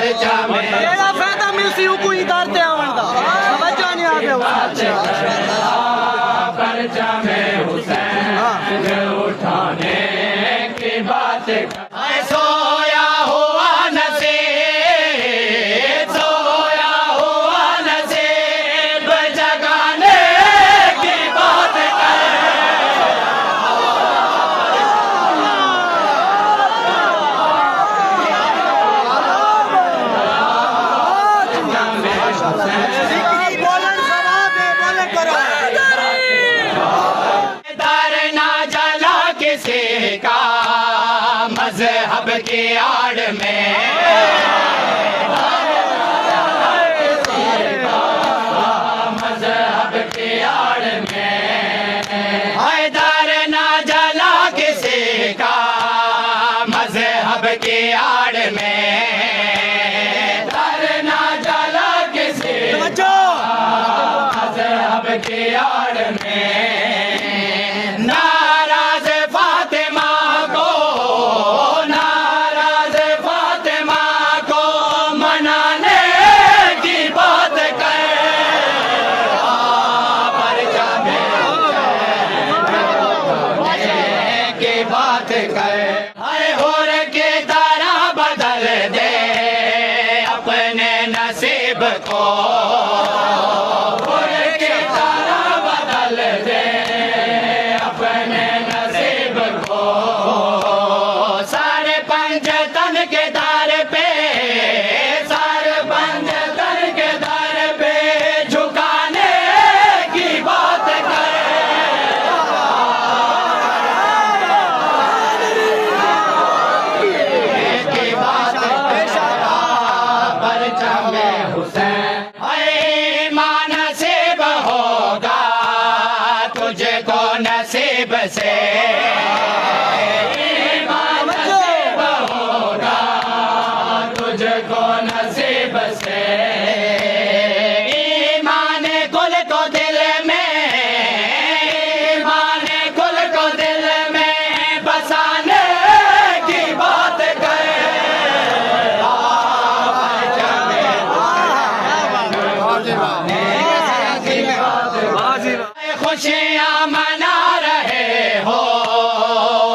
एड़ा फायदा मिलसी को इदारते आवन दा समझ नहीं आवे परचा में हुसैन उठाने की बात सोया हुआ नसीब सोया हुआ नसीब जगाने की बात मज़हब की आड़ में मज़हब की आड़ में हैदर ना जला किसी का मज़हब की आड़ में दर ना जला किसी मज़हब की आड़ में नसीब को के तारा बदल दे अपने नसीब को सारे पंजतन के दर पे सारे पंजतन के दर पे झुकाने की बात की बात तुझको नसीब से नसीब होगा तुझको नसीब से ईमान कुल को दिल में ईमान कुल को दिल में बसाने की बात खुशियाँ मना रहे हो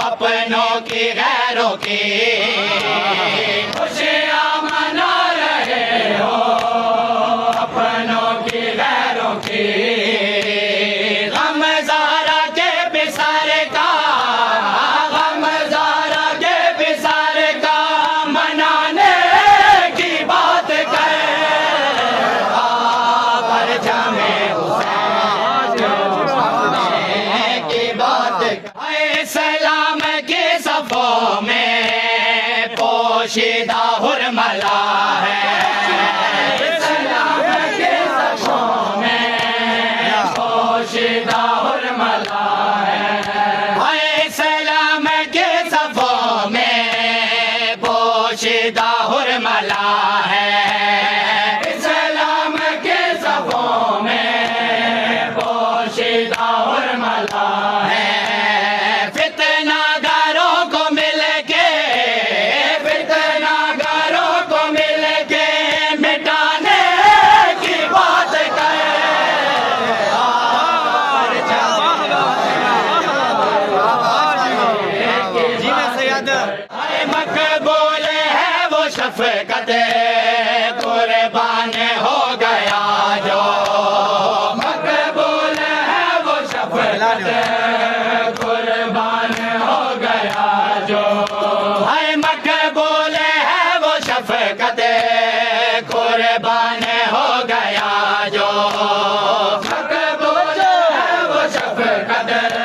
अपनों की गैरों की खुशियाँ मना रहे हो अपनों की गैरों की गम ज़ारा के बिसार का गम ज़ारा के बिसार का मनाने की बात सलाम के सफों में पोशीदा हुरमला है सलाम के सफों में पोशीदा हुरमला है सलाम के सफों में पोशीदा हुरमला है सलाम के सफों में पोशीदा हुरमला है मकबूल है वो शफ़क़त कुर्बान हो गया जो मकबूल है वो शफ़क़त कुर्बान हो गया जो है मकबूल है वो शफ़क़त कुर्बान हो गया जो मकबूल है वो शफ़क़त